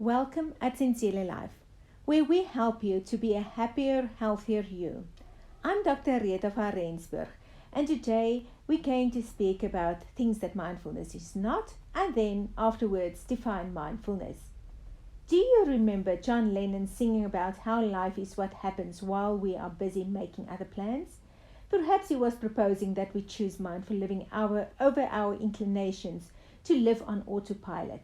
Welcome at Zenzile Life, where we help you to be a happier, healthier you. I'm Dr. Rita van Rensburg, and today we're going to speak about things that mindfulness is not, and then afterwards define mindfulness. Do you remember John Lennon singing about how life is what happens while we are busy making other plans? Perhaps he was proposing that we choose mindful living over our inclinations to live on autopilot.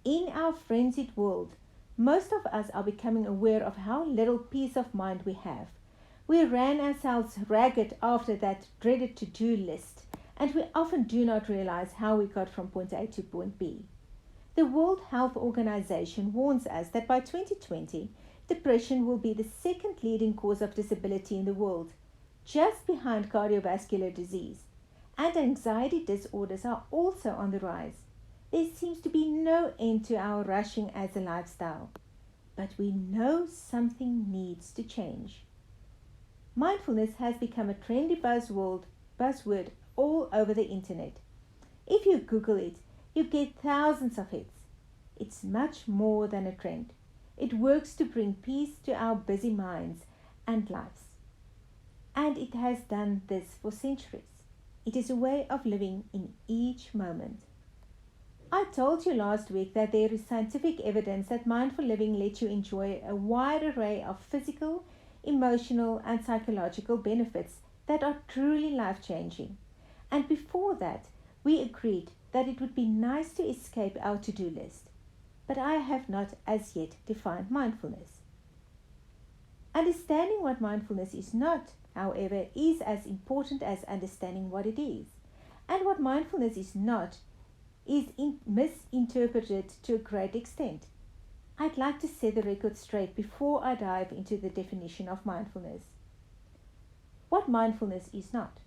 In our frenzied world, most of us are becoming aware of how little peace of mind we have. We ran ourselves ragged after that dreaded to-do list, and we often do not realize how we got from point A to point B. The World Health Organization warns us that by 2020, depression will be the second leading cause of disability in the world, just behind cardiovascular disease, and anxiety disorders are also on the rise. There seems to be no end to our rushing as a lifestyle, but we know something needs to change. Mindfulness has become a trendy buzzword all over the internet. If you Google it, you get thousands of hits. It's much more than a trend. It works to bring peace to our busy minds and lives. And it has done this for centuries. It is a way of living in each moment. I told you last week that there is scientific evidence that mindful living lets you enjoy a wide array of physical, emotional, and psychological benefits that are truly life-changing. And before that, we agreed that it would be nice to escape our to-do list. But I have not as yet defined mindfulness. Understanding what mindfulness is not, however, is as important as understanding what it is. And what mindfulness is not is misinterpreted to a great extent. I'd like to set the record straight before I dive into the definition of mindfulness. What mindfulness is not.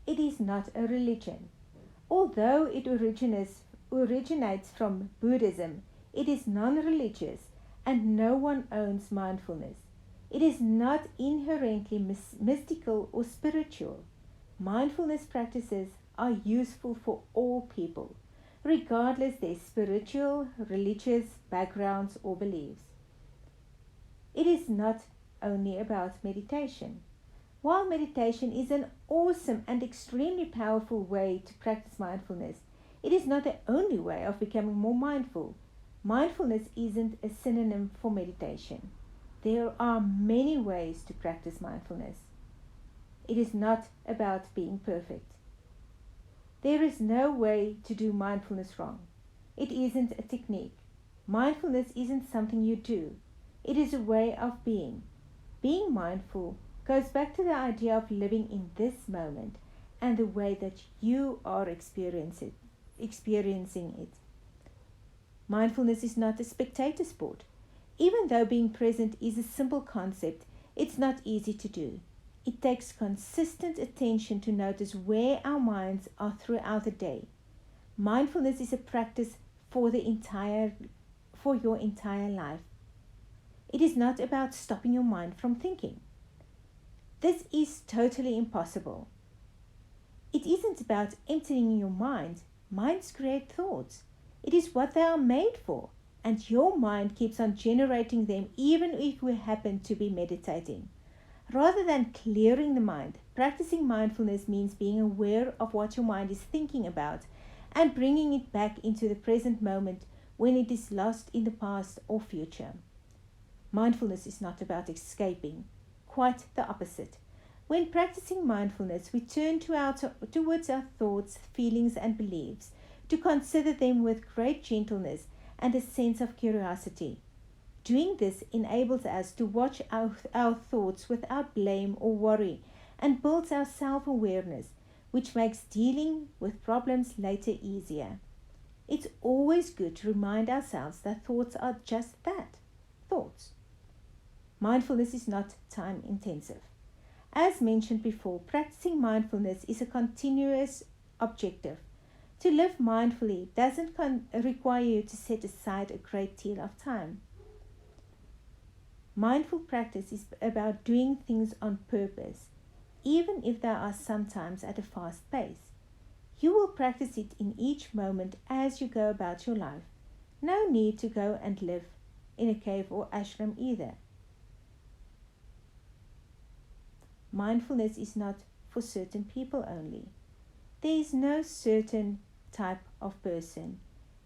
It is not a religion. Although it originates from Buddhism, it is non-religious and no one owns mindfulness. It is not inherently mystical or spiritual. Mindfulness practices are useful for all people, regardless their spiritual, religious backgrounds or beliefs. It is not only about meditation. While meditation is an awesome and extremely powerful way to practice mindfulness, it is not the only way of becoming more mindful. Mindfulness isn't a synonym for meditation. There are many ways to practice mindfulness. It is not about being perfect. There is no way to do mindfulness wrong. It isn't a technique. Mindfulness isn't something you do. It is a way of being. Being mindful goes back to the idea of living in this moment and the way that you are experiencing it. Mindfulness is not a spectator sport. Even though being present is a simple concept, it's not easy to do. It takes consistent attention to notice where our minds are throughout the day. Mindfulness is a practice for your entire life. It is not about stopping your mind from thinking. This is totally impossible. It isn't about emptying your mind. Minds create thoughts. It is what they are made for, and your mind keeps on generating them even if we happen to be meditating. Rather than clearing the mind, practicing mindfulness means being aware of what your mind is thinking about and bringing it back into the present moment when it is lost in the past or future. Mindfulness is not about escaping, quite the opposite. When practicing mindfulness, we turn towards our thoughts, feelings, and beliefs to consider them with great gentleness and a sense of curiosity. Doing this enables us to watch our thoughts without blame or worry and builds our self-awareness, which makes dealing with problems later easier. It's always good to remind ourselves that thoughts are just that, thoughts. Mindfulness is not time-intensive. As mentioned before, practicing mindfulness is a continuous objective. To live mindfully doesn't require you to set aside a great deal of time. Mindful practice is about doing things on purpose, even if they are sometimes at a fast pace. You will practice it in each moment as you go about your life. No need to go and live in a cave or ashram either. Mindfulness is not for certain people only. There is no certain type of person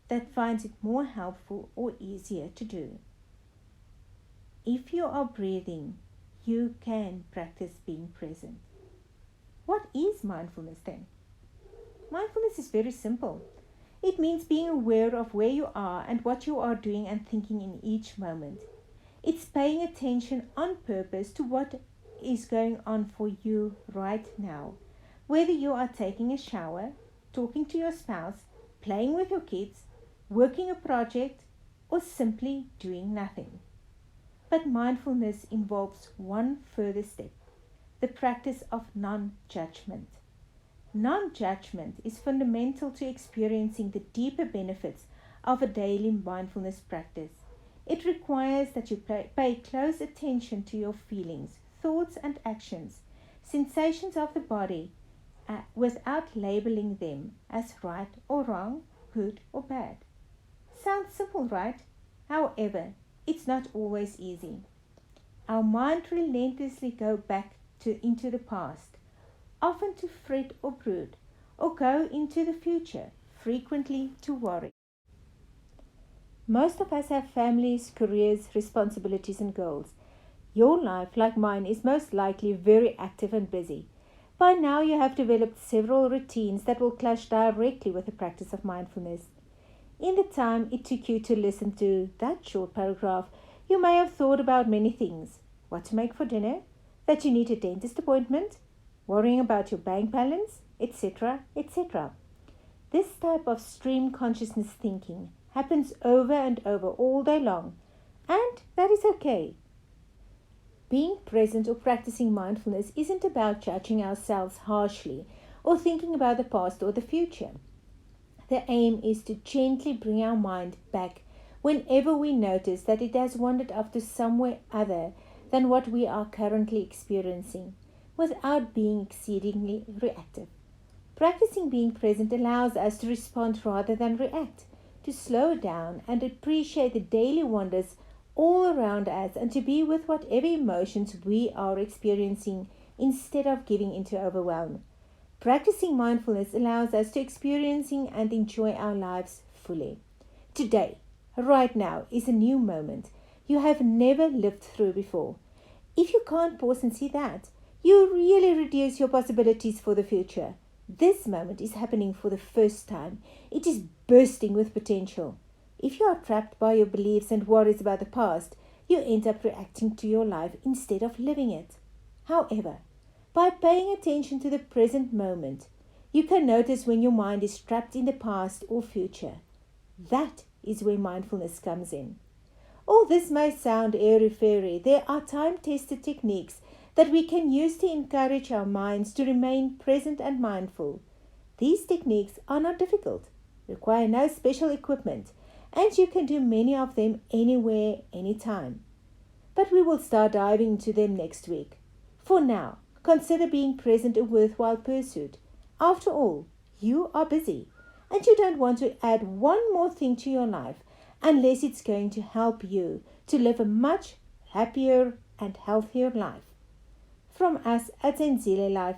that finds it more helpful or easier to do. If you are breathing, you can practice being present. What is mindfulness then? Mindfulness is very simple. It means being aware of where you are and what you are doing and thinking in each moment. It's paying attention on purpose to what is going on for you right now. Whether you are taking a shower, talking to your spouse, playing with your kids, working a project, or simply doing nothing. But mindfulness involves one further step, the practice of non-judgment. Non-judgment is fundamental to experiencing the deeper benefits of a daily mindfulness practice. It requires that you pay close attention to your feelings, thoughts and actions, sensations of the body, without labeling them as right or wrong, good or bad. Sounds simple, right? However, it's not always easy. Our mind relentlessly goes back into the past, often to fret or brood, or go into the future, frequently to worry. Most of us have families, careers, responsibilities and goals. Your life, like mine, is most likely very active and busy. By now you have developed several routines that will clash directly with the practice of mindfulness. In the time it took you to listen to that short paragraph, you may have thought about many things. What to make for dinner, that you need a dentist appointment, worrying about your bank balance, etc., etc. This type of stream consciousness thinking happens over and over all day long, and that is okay. Being present or practicing mindfulness isn't about judging ourselves harshly or thinking about the past or the future. The aim is to gently bring our mind back whenever we notice that it has wandered off to somewhere other than what we are currently experiencing, without being exceedingly reactive. Practicing being present allows us to respond rather than react, to slow down and appreciate the daily wonders all around us, and to be with whatever emotions we are experiencing instead of giving into overwhelm. Practicing mindfulness allows us to experiencing and enjoy our lives fully. Today, right now, is a new moment you have never lived through before. If you can't pause and see that, you really reduce your possibilities for the future. This moment is happening for the first time. It is bursting with potential. If you are trapped by your beliefs and worries about the past, you end up reacting to your life instead of living it. However, by paying attention to the present moment, you can notice when your mind is trapped in the past or future. That is where mindfulness comes in. All this may sound airy-fairy. There are time-tested techniques that we can use to encourage our minds to remain present and mindful. These techniques are not difficult, require no special equipment, and you can do many of them anywhere, anytime. But we will start diving into them next week. For now, consider being present a worthwhile pursuit. After all, you are busy, and you don't want to add one more thing to your life unless it's going to help you to live a much happier and healthier life. From us at Zenzile Life,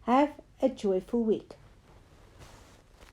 have a joyful week.